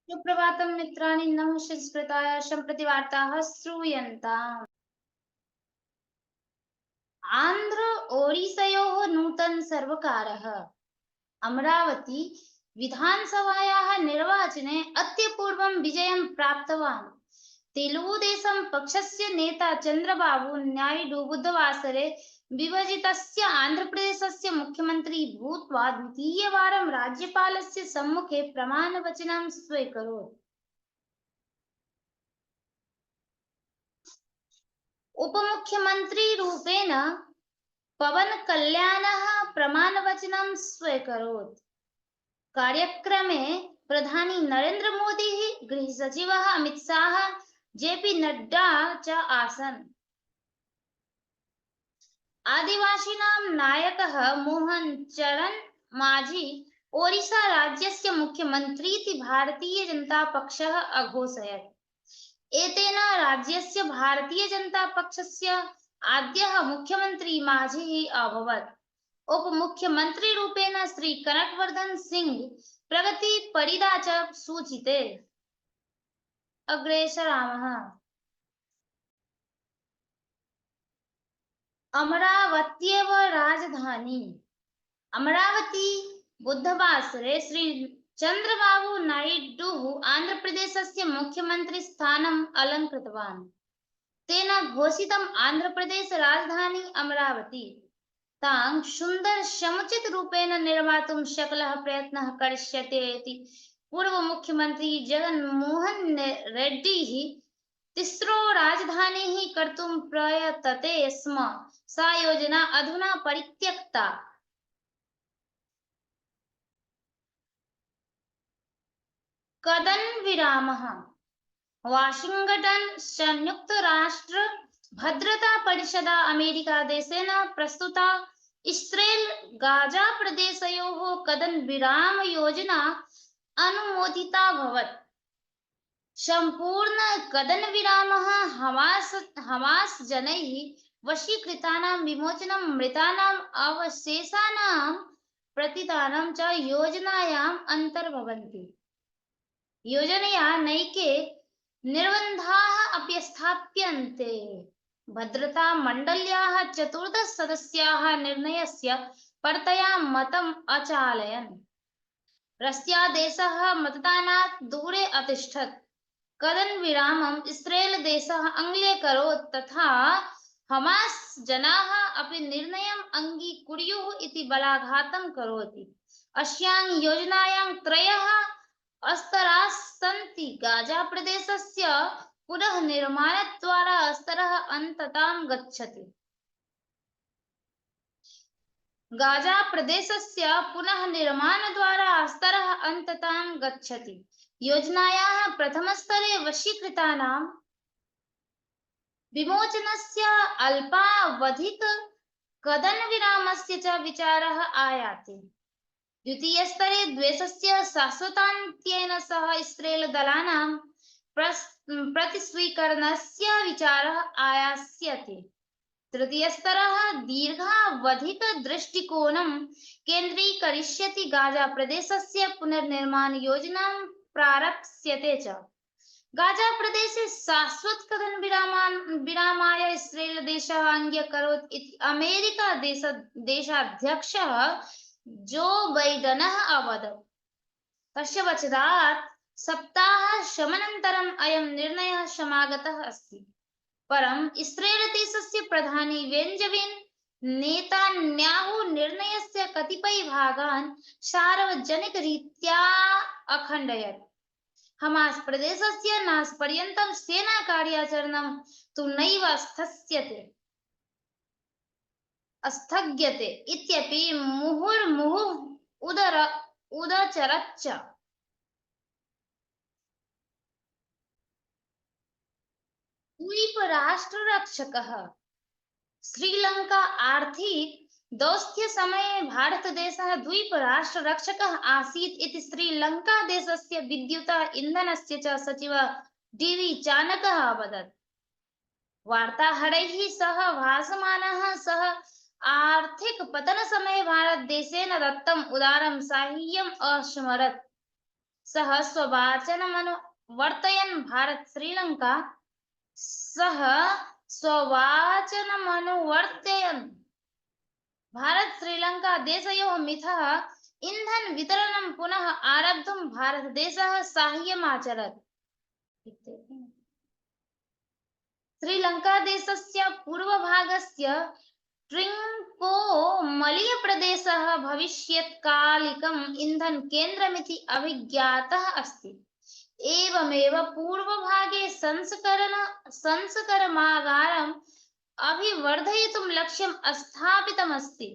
सुप्रभातं मित्राणि नमः संस्कृताय सम्प्रति वार्ताः श्रूयन्ताम्। आन्ध्र ओडिसयोः नूतन सर्वकारः अमरावती विधानसभायाः निर्वाचने अद्य पूर्वं विजयं प्राप्तवान्। तेलुगुदेशं पक्षस्य नेता चन्द्रबाबु नायडू बुधवासरे विभजितस्य आन्ध्रप्रदेशस्य मुख्यमन्त्री भूत्वा द्वितीयवारं राज्यपालस्य सम्मुखे प्रमाणवचनं स्वीकरोत्। उपमुख्यमन्त्रीरूपेण पवनकल्याणः प्रमाणवचनं स्वीकरोत्। कार्यक्रमे प्रधानी नरेन्द्र मोदी, गृहसचिवः अमित शाह, जेपी नड्डा च आसन्। आदिवासीनां नायकः मोहन चरण मांझी ओडिशा राज्यस्य मुख्यमन्त्रीति भारतीय जनता पक्षः अघोषयत्। एतेन राज्यस्य भारतीय जनता पक्षस्य आद्यः मुख्यमन्त्री मांझी अभवत्। उपमुख्यमन्त्रीरूपेण श्री कनकवर्धन सिंह प्रगति परिदा च सूचिते। अग्रे सरामः। अमरावत्येव राजधानी अमरावती बुधवासरे श्री चन्द्रबाबु नायडू आन्ध्रप्रदेशस्य मुख्यमन्त्रिस्थानम् अलङ्कृतवान्। तेन घोषितम् आन्ध्रप्रदेश राजधानी अमरावती तां सुन्दर समुचित रूपेण निर्मातुं सकलः प्रयत्नः करिष्यते इति पूर्व मुख्यमन्त्री जगन्मोहन रेड्डिः तिस्रो राजधानीः कर्तुं प्रयतते स्म। सा योजना अधुना परित्यक्ता। कदन विरामः। वाशिंगटन संयुक्तराष्ट्र भद्रता परिषदा अमेरिका देशेन प्रस्तुता इस्रेल गाजा प्रदेशयोः कदन विराम योजना अनुमोदिता भवत्। सम्पूर्ण कदन विरामः हमास जनैः वशीकृतानां विमोचनं, मृतानाम् अवशेषाणां प्रतिदानं च योजनायाम् अन्तर्भवन्ति। योजनया नैके निर्बन्धाः अपि स्थाप्यन्ते। भद्रता मण्डल्याः 14 सदस्याः निर्णयस्य परतया मतम् अचालयन्। रष्या देशः मतदानात् दूरे अतिष्ठत्। कदन विरामम् इस्रेल देशः अङ्गीकरोत् तथा हमास जनाः अपि निर्णयम् अङ्गीकुर्युः इति बलाघातं करोति। अस्यां योजनायां त्रयः स्तराः सन्ति। गाजा प्रदेशस्य पुनः निर्माणद्वारा स्तरः अन्ततां गच्छति। गाजा प्रदेशस्य पुनः निर्माणद्वारा स्तरः अन्ततां गच्छति। योजनायाः प्रथमस्तरे वशीकृतानां विमोचनस्य अल्पावधिक कदनविरामस्य च विचारः आयाति। द्वितीयस्तरे द्वेषस्य शाश्वतान्त्येन सह इस्रेल दलानां प्रतिस्वीकरणस्य विचारः आयास्यति। तृतीयस्तरः दीर्घावधिक दृष्टिकोणं केन्द्रीकरिष्यति। गाजा प्रदेशस्य पुनर्निर्माण योजनां प्रारप्स्यते च। गाजा प्रदेशे शाश्वत कदन विरामाय इस्रेल देशः अङ्गीकरोत् इति अमेरिका देशाध्यक्षः जो बैडनः अवदत्। तस्य वचनात् सप्ताहशमनन्तरम् अयं निर्णयः समागतः अस्ति। परम् इस्रेल देशस्य प्रधानी बेंजामिन नेतान्याहू निर्णयस्य कतिपयभागान् सार्वजनिकरीत्या अखण्डयत्। हमास प्रदेशस्य नाशपर्यन्तं सेनाकार्याचरणं तु नैव स्थग्यते इत्यपि मुहुर्मुहुः उदचरच्च। द्वीपराष्ट्ररक्षकः। श्रीलंका आर्थिक दौस्त्यसमये भारतदेशः द्वीपराष्ट्ररक्षकः आसीत् इति श्रीलङ्कादेशस्य विद्युत इन्धनस्य च सचिवः डीवी चाणकः अवदत्। वार्ताहरैः सह भाषमाणः सः आर्थिक पतनसमये भारतदेशेन दत्तम् उदारं साहाय्यम् अस्मरत्। सः स्ववाचनमनुवर्तयन् सः स्ववाचनमनुवर्तयन् भारत श्रीलंका देशयोः मिथः इंधन वितरणं पुनः आरब्धुं भारतदेशः साहाय्यमाचरत्। श्रीलङ्कादेशस्य पूर्वभागस्य ट्रिङ्कोमलीयप्रदेशः भविष्यत्कालिकम् इन्धनकेन्द्रमिति अभिज्ञातः अस्ति। एवमेव पूर्वभागे संस्करणागारम् अभिवर्धयितुं लक्ष्यं स्थापितमस्ति।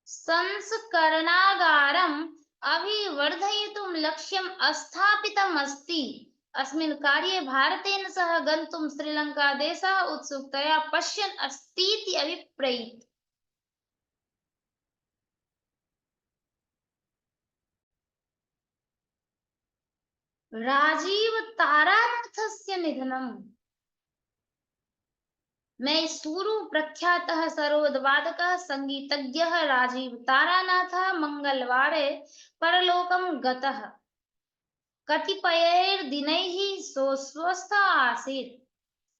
संस्करणागारम् अभिवर्धयितुं लक्ष्यं स्थापितमस्ति। अस्मिन् कार्ये भारतेन सह गन्तुं श्रीलङ्कादेशः उत्सुकतया पश्यन् अस्तीति अभिप्रैत्। राजीव तारानाथस्य निधनम्। मैसूरु प्रख्यातः सरोदवादकः संगीतज्ञः राजीव तारानाथः मंगलवारे परलोकं गतः। कतिपयैर्दिनैः सोऽस्वस्थः आसीत्।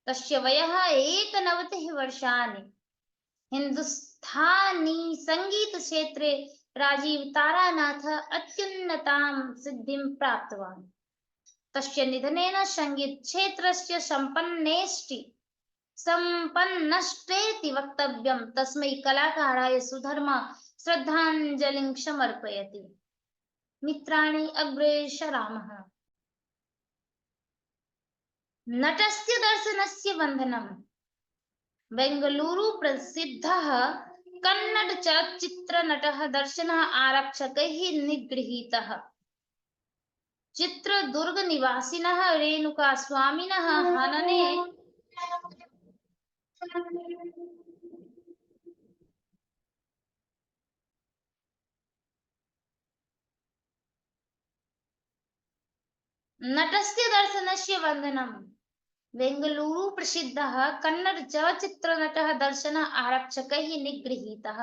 तस्य वयः 91 वर्षाणि। हिन्दुस्थानी संगीतक्षेत्रे राजीव तारानाथः अत्युन्नतां सिद्धिं प्राप्तवान्। तस्य निधनेन संगीतक्षेत्रस्य सम्पन्नष्टेति वक्तव्यं। तस्मै कलाकाराय सुधर्मा श्रद्धाञ्जलिं समर्पयति। मित्राणि, अग्रे सरामः। नटस्य दर्शनस्य बन्धनम्। बेंगलुरु प्रसिद्धः कन्नड चलच्चित्रनटः दर्शनः आरक्षकैः निगृहीतः। चित्रदुर्ग निवासिनः रेणुकास्वामिनः हनने नटस्य दर्शनस्य बन्धनम्। बेंगलुरु प्रसिद्धः कन्नड चलच्चित्रनटः दर्शनः आरक्षकैः निगृहीतः।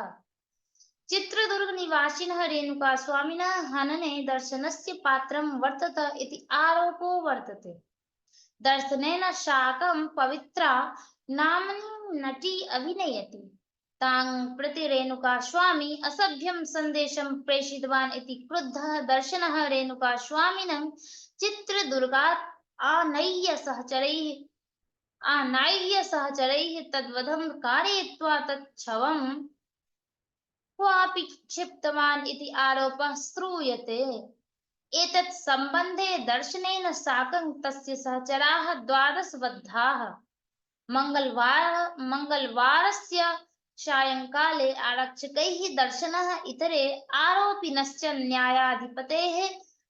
चित्रदुर्ग निवासिनः रेणुकास्वामिनः हनने दर्शनस्य पात्रं वर्तत इति आरोपो वर्तते। दर्शनेन साकं पवित्रा नाम्नी नटी अभिनयति। तां प्रति रेणुकास्वामी असभ्यं सन्देशं प्रेषितवान् इति क्रुद्धः दर्शनः रेणुकास्वामिनं चित्रदुर्गात् आनय्य सहचरैः तद्वधं कारयित्वा तच्छवं क्वापि क्षिप्तवान् इति आरोपः श्रूयते। एतत् सम्बन्धे दर्शनेन साकं तस्य सहचराः 12 बद्धाः। मंगलवारस्य सायंकाले आरक्षकैः दर्शनः इतरे आरोपिनश्च न्यायाधिपतेः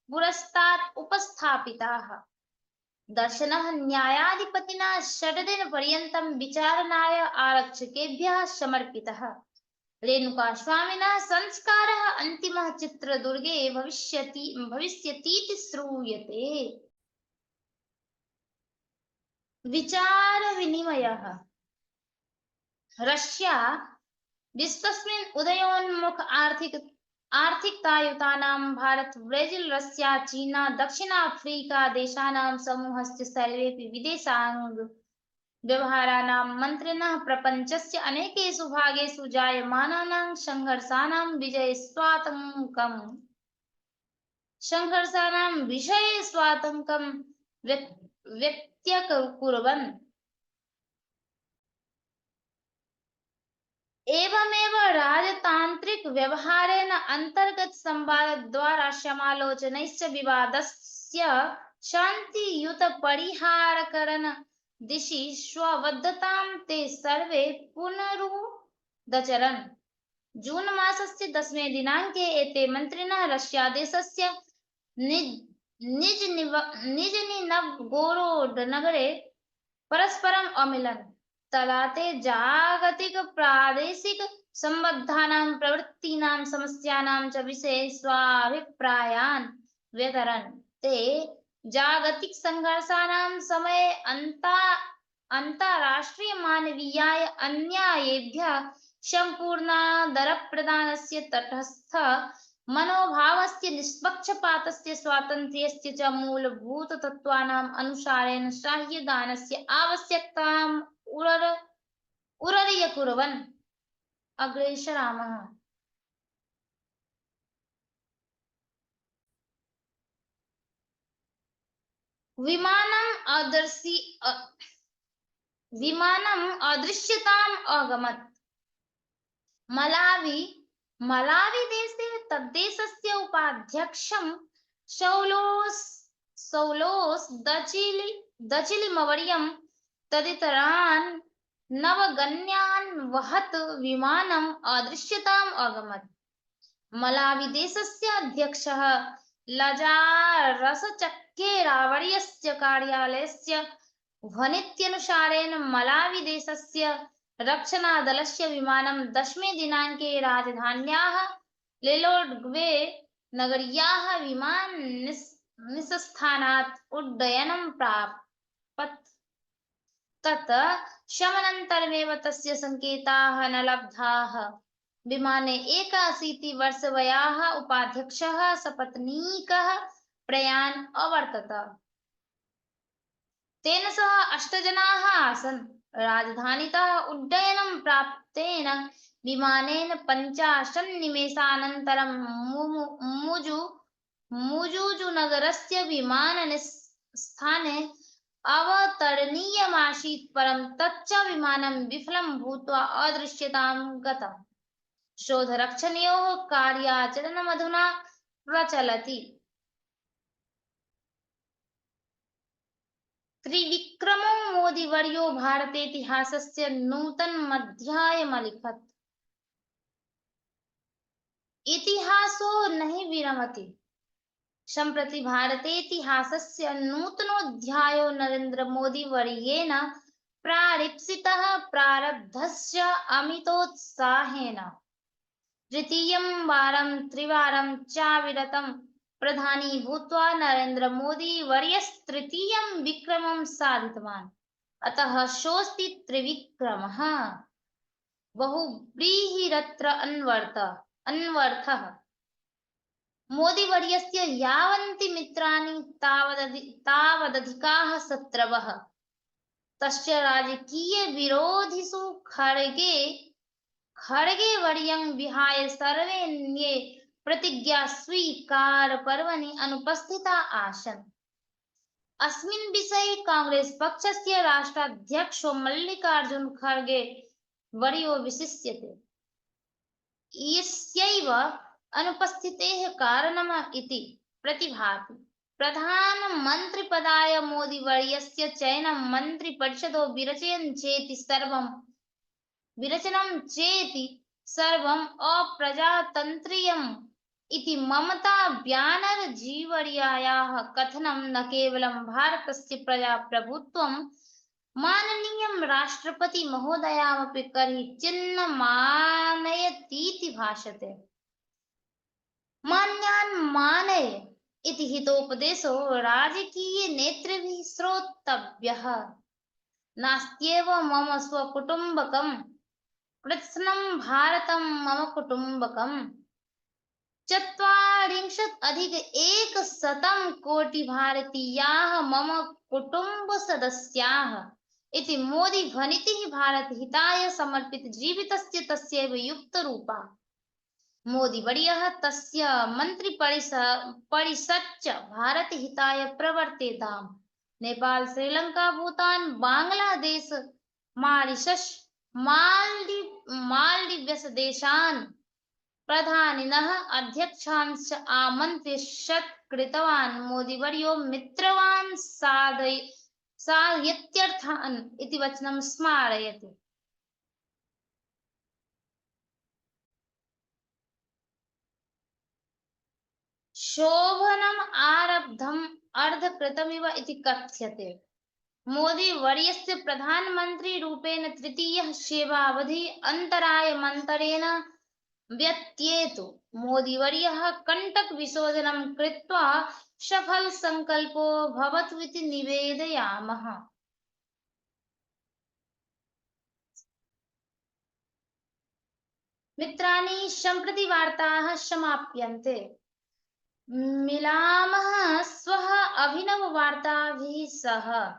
पुरस्तात् उपस्थापिताः। दर्शनः न्यायाधिपतिना 6 दिनपर्यन्तं विचारणाय आरक्षकेभ्यः समर्पितः। रेणुकास्वामिनः संस्कारः अन्तिमः चित्रदुर्गे भविष्यतीति श्रूयते। विचारविनिमयः। रष्या विश्वस्मिन् उदयोन्मुख आर्थिकतायुतानां भारत, ब्राजील, रष्या, चीना, दक्षिणाफ्रीका देशानां समूहस्य सर्वेपि विदेशांग व्यवहाराणां मन्त्रिणः प्रपञ्चस्य अनेकेषु भागेषु जायमानानां संघर्षाणां विषये स्वातङ्कं व्यक्त्यकुर्वन्। एवमेव राजतान्त्रिक व्यवहारेण अन्तर्गत संवादद्वारा समालोचनैश्च विवादस्य शान्तियुत परिहारकरण दिशि स्वबद्धतां ते सर्वे पुनरुदचरन्। जून मासस्य 10 दिनाङ्के एते मन्त्रिणः रष्या देशस्य निजनिनवगोरोड नगरे परस्परम् अमिलन्। तदा ते जागतिक प्रादेशिक सम्बद्धानां प्रवृत्तीनां समस्यानां च विषये स्वाभिप्रायान् व्यतरन्। ते जागतिक संघर्षाणां समये अन्ताराष्ट्रीय मानवीयाय अन्यायेभ्यः सम्पूर्णादरप्रदानस्य तटस्थ मनोभावस्य निष्पक्षपातस्य स्वातन्त्र्यस्य च मूलभूततत्त्वानाम् अनुसारेण साह्यदानस्य आवश्यकताम् उरर्य कुर्वन् अग्रेसरामः। विमानम् अदृश्यताम् अगमत्। मलावी देशे तद्देशस्य उपाध्यक्षं सौलोस् दचिलिमवर्यं तदितरान् नवगण्यान् वहत् विमानम् अदृश्यताम् अगमत्। मलावी देशस्य अध्यक्षः लजारस चक्केरावर्यस्य कार्यालयस्य ध्वनित्यनुसारेण मलावी देशस्य रक्षणादलस्य विमानं 10मे दिनाङ्के राजधान्याः लिलोङ्ग्वे नगर्याः विमाननिस्थानात् उड्डयनं प्रापत्। तत् शमनन्तरमेव तस्य सङ्केताः न लब्धाः। विमाने 81 वर्षवयाः उपाध्यक्षः सपत्नीकः प्रयाण अवर्तत। तेन सह 8 जनाः आसन्। राजधानीतः उड्डयनं प्राप्तेन विमानेन 50 निमेषानन्तरं मुजुजुनगरस्य विमाननिस्थाने अवतरणीयमासीत्, परं तच्च विमानं विफलं भूत्वा अदृश्यतां गतम्। शोधरक्षणयोः कार्याचरणमधुना प्रचलति। त्रिविक्रमो मोदीवर्यो भारतेतिहासस्य नूतनमध्यायमलिखत्। इतिहासो नहि विरमति। सम्प्रति भारतेतिहासस्य नूतनोऽध्यायो नरेन्द्रमोदीवर्येण प्रारप्सितः प्रारब्धस्य अमितोत्साहेन। तृतीयं वारं त्रिवारं चाविरतं प्रधानी भूत्वा नरेन्द्र मोदी वर्यस्तृतीयं विक्रमं साधितवान्। अतः सोऽस्ति त्रिविक्रमः। बहुव्रीहिरत्र अन्वर्थः। मोदीवर्यस्य यावन्ति मित्राणि तावदधिकाः शत्रवः। तस्य राजकीयविरोधिषु खड्गे वर्यं विहाय सर्वेऽन्ये प्रतिज्ञास्वीकारपर्वणि अनुपस्थिता आसन्। अस्मिन् विषये कांग्रेस पक्षस्य राष्ट्राध्यक्षो मल्लिकार्जुन खड्गे वर्यो विशिष्यते। यस्यैव अनुपस्थितेः कारणम् इति प्रतिभाति। प्रधानमन्त्रिपदाय मोदीवर्यस्य चयनं मन्त्रिपरिषदो विरचनं चेति सर्वम् अप्रजातन्त्रीयम् इति ममता ब्यानर्जीवर्यायाः कथनं न केवलं भारतस्य प्रजाप्रभुत्वं माननीयं राष्ट्रपति महोदयामपि करिचिन्नमानयतीति भाषते। मान्यान् मानय इति हितोपदेशो राजकीयनेतृभिः श्रोतव्यः। नास्त्येव मम स्वकुटुम्बकं कृत्स्नं भारतं मम कुटुम्बकम्। 40+100 कोटि भारतीयाः मम कुटुम्बसदस्याः इति मोदीध्वनितिः भारतहिताय समर्पितजीवितस्य तस्यैव युक्तरूपा। मोदीवर्यः तस्य मन्त्रिपरिषच्च भारतहिताय प्रवर्तेताम्। नेपाल, श्रीलंका, भूटान, बांग्लादेश, मॉरिशस्, माल्दीव्स् देशान् प्रधानिनः अध्यक्षांश्च आमन्त्र्य सत्कृतवान्। मोदीवर्यो मित्रवान् साधयत्यर्थान् इति वचनं स्मारयति। शोभनम् आरब्धम् अर्धकृतमिव इति कथ्यते। मोदीवर्यस्य प्रधानमन्त्रीरूपेण तृतीयः सेवावधिः अन्तरायमन्तरेण व्यत्येतु। मोदीवर्यः कण्टकविशोधनं कृत्वा सफलसङ्कल्पो भवतु इति निवेदयामः। मित्राणि सम्प्रति वार्ताः समाप्यन्ते। मिलामः श्वः अभिनववार्ताभिः सह।